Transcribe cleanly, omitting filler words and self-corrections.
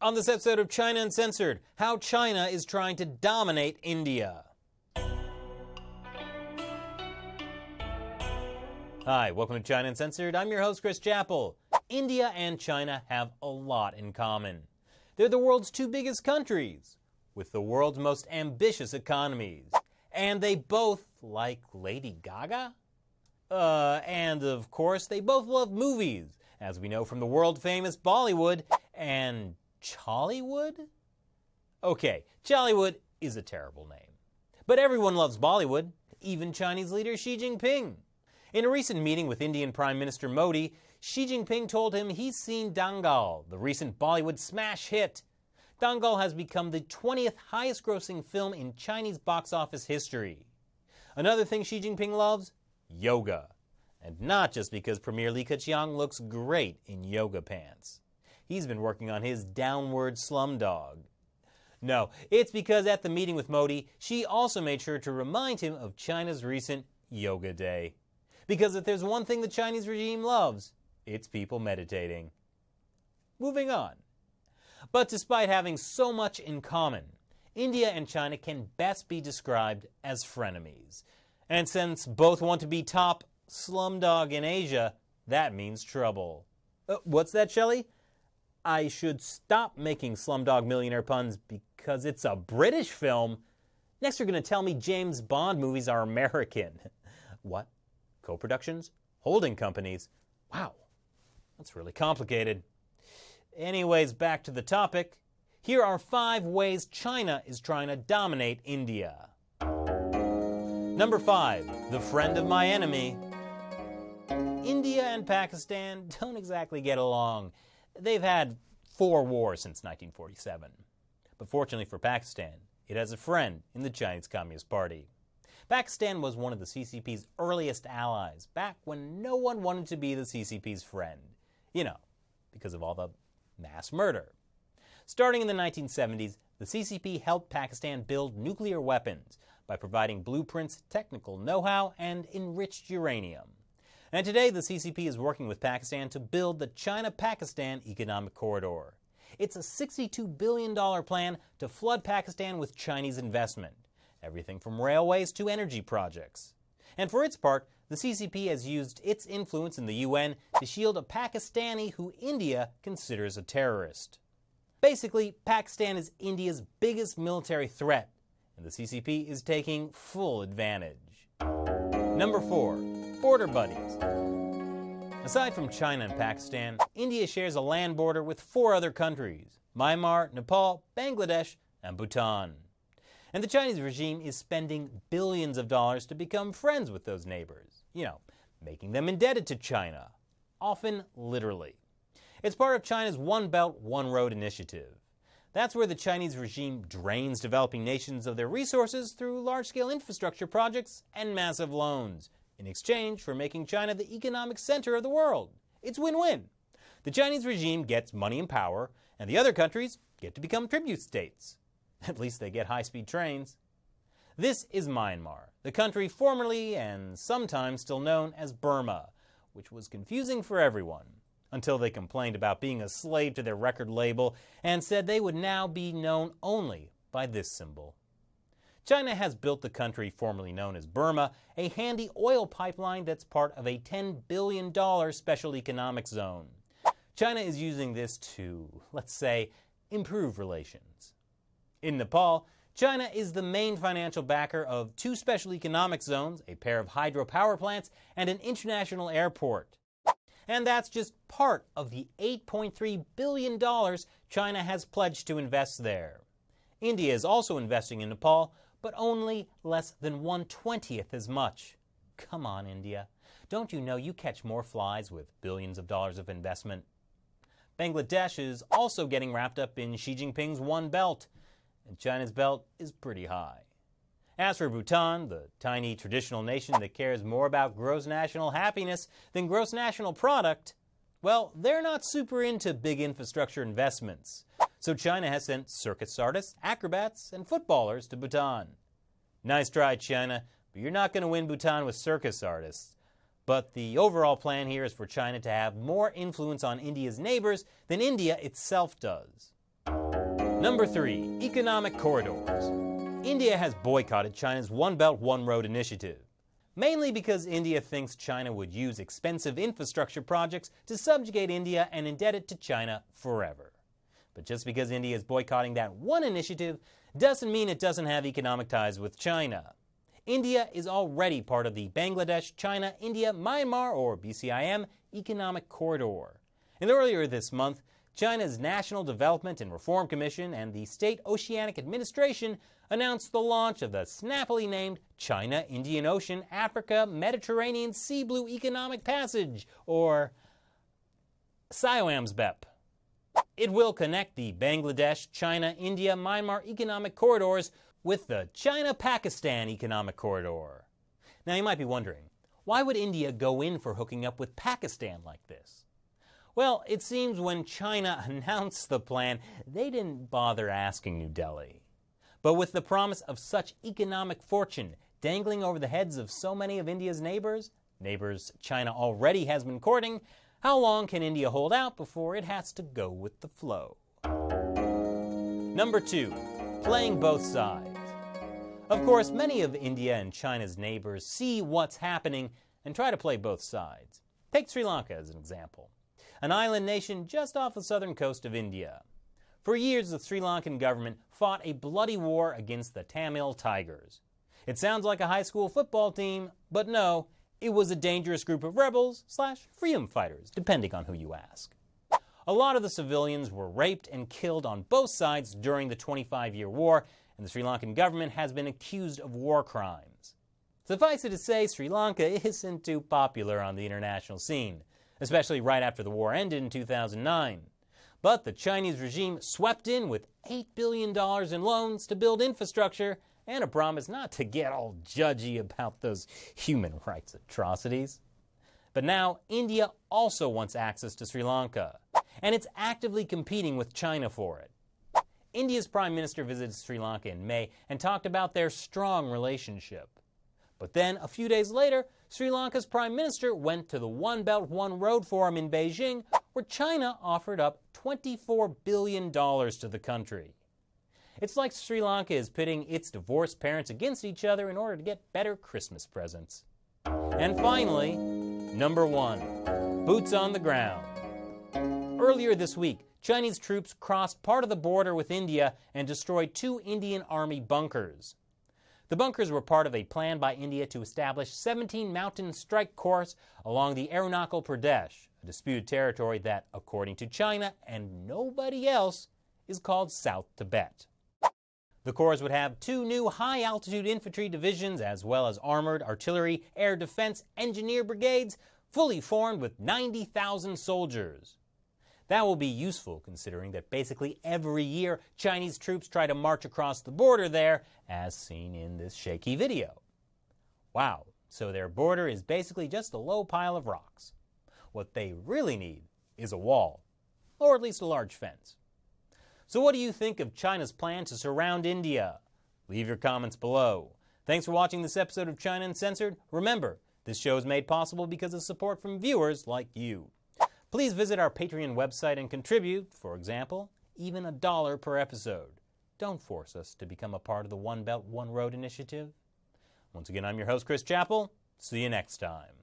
On this episode of China Uncensored, how China is trying to dominate India. Hi, welcome to China Uncensored. I'm your host, Chris Chappell. India and China have a lot in common. They're the world's two biggest countries, with the world's most ambitious economies. And they both like Lady Gaga? And of course, they both love movies, as we know from the world-famous Bollywood and Chollywood? Okay, Chollywood is a terrible name. But everyone loves Bollywood, even Chinese leader Xi Jinping. In a recent meeting with Indian Prime Minister Modi, Xi Jinping told him he's seen Dangal, the recent Bollywood smash hit. Dangal has become the 20th highest-grossing film in Chinese box office history. Another thing Xi Jinping loves? Yoga. And not just because Premier Li Keqiang looks great in yoga pants. He's been working on his downward slumdog. No, it's because at the meeting with Modi, Xi also made sure to remind him of China's recent Yoga Day. Because if there's one thing the Chinese regime loves, it's people meditating. Moving on. But despite having so much in common, India and China can best be described as frenemies. And since both want to be top slumdog in Asia, that means trouble. What's that, Shelley? I should stop making Slumdog Millionaire puns because it's a British film. Next you're going to tell me James Bond movies are American. What? Co-productions? Holding companies? Wow, that's really complicated. Anyways, back to the topic. Here are 5 ways China is trying to dominate India. Number 5, the friend of my enemy. India and Pakistan don't exactly get along. They've had 4 wars since 1947. But fortunately for Pakistan, it has a friend in the Chinese Communist Party. Pakistan was one of the CCP's earliest allies, back when no one wanted to be the CCP's friend. You know, because of all the mass murder. Starting in the 1970s, the CCP helped Pakistan build nuclear weapons by providing blueprints, technical know-how, and enriched uranium. And today, the CCP is working with Pakistan to build the China-Pakistan Economic Corridor. It's a $62 billion plan to flood Pakistan with Chinese investment, everything from railways to energy projects. And for its part, the CCP has used its influence in the UN to shield a Pakistani who India considers a terrorist. Basically, Pakistan is India's biggest military threat, and the CCP is taking full advantage. Number 4. Border buddies. Aside from China and Pakistan, India shares a land border with 4 other countries: Myanmar, Nepal, Bangladesh, and Bhutan. And the Chinese regime is spending billions of dollars to become friends with those neighbors. You know, making them indebted to China. Often literally. It's part of China's One Belt, One Road initiative. That's where the Chinese regime drains developing nations of their resources through large-scale infrastructure projects and massive loans, in exchange for making China the economic center of the world. It's win-win. The Chinese regime gets money and power, and the other countries get to become tribute states. At least they get high-speed trains. This is Myanmar, the country formerly and sometimes still known as Burma, which was confusing for everyone, until they complained about being a slave to their record label and said they would now be known only by this symbol. China has built the country formerly known as Burma a handy oil pipeline that's part of a $10 billion special economic zone. China is using this to, let's say, improve relations. In Nepal, China is the main financial backer of 2 special economic zones, a pair of hydropower plants, and an international airport. And that's just part of the $8.3 billion China has pledged to invest there. India is also investing in Nepal, but only less than 1/20th as much. Come on, India. Don't you know you catch more flies with billions of dollars of investment? Bangladesh is also getting wrapped up in Xi Jinping's One Belt, and China's belt is pretty high. As for Bhutan, the tiny traditional nation that cares more about gross national happiness than gross national product, well, they're not super into big infrastructure investments. So China has sent circus artists, acrobats, and footballers to Bhutan. Nice try, China, but you're not going to win Bhutan with circus artists. But the overall plan here is for China to have more influence on India's neighbors than India itself does. Number 3. Economic corridors. India has boycotted China's One Belt, One Road initiative, mainly because India thinks China would use expensive infrastructure projects to subjugate India and indebted it to China forever. But just because India is boycotting that one initiative doesn't mean it doesn't have economic ties with China. India is already part of the Bangladesh, China, India, Myanmar, or BCIM Economic Corridor. And earlier this month, China's National Development and Reform Commission and the State Oceanic Administration announced the launch of the snappily named China-Indian Ocean Africa Mediterranean Sea Blue Economic Passage, or SIOAMSBEP. It will connect the Bangladesh, China, India, Myanmar economic corridors with the China-Pakistan Economic Corridor. Now you might be wondering, why would India go in for hooking up with Pakistan like this? Well, it seems when China announced the plan, they didn't bother asking New Delhi. But with the promise of such economic fortune dangling over the heads of so many of India's neighbors China already has been courting, how long can India hold out before it has to go with the flow? Number 2. Playing both sides. Of course, many of India and China's neighbors see what's happening and try to play both sides. Take Sri Lanka as an example, an island nation just off the southern coast of India. For years, the Sri Lankan government fought a bloody war against the Tamil Tigers. It sounds like a high school football team, but no, it was a dangerous group of rebels/freedom fighters, depending on who you ask. A lot of the civilians were raped and killed on both sides during the 25-year war, and the Sri Lankan government has been accused of war crimes. Suffice it to say, Sri Lanka isn't too popular on the international scene, especially right after the war ended in 2009. But the Chinese regime swept in with $8 billion in loans to build infrastructure and a promise not to get all judgy about those human rights atrocities. But now, India also wants access to Sri Lanka, and it's actively competing with China for it. India's Prime Minister visited Sri Lanka in May and talked about their strong relationship. But then, a few days later, Sri Lanka's Prime Minister went to the One Belt, One Road Forum in Beijing, where China offered up $24 billion to the country. It's like Sri Lanka is pitting its divorced parents against each other in order to get better Christmas presents. And finally, number 1, boots on the ground. Earlier this week, Chinese troops crossed part of the border with India and destroyed 2 Indian Army bunkers. The bunkers were part of a plan by India to establish 17 mountain strike corps along the Arunachal Pradesh, a disputed territory that, according to China and nobody else, is called South Tibet. The corps would have 2 new high-altitude infantry divisions as well as armored artillery, air defense, engineer brigades, fully formed with 90,000 soldiers. That will be useful considering that basically every year Chinese troops try to march across the border there, as seen in this shaky video. Wow, so their border is basically just a low pile of rocks. What they really need is a wall, or at least a large fence. So what do you think of China's plan to surround India? Leave your comments below. Thanks for watching this episode of China Uncensored. Remember, this show is made possible because of support from viewers like you. Please visit our Patreon website and contribute, for example, even $1 per episode. Don't force us to become a part of the One Belt, One Road initiative. Once again, I'm your host, Chris Chappell. See you next time.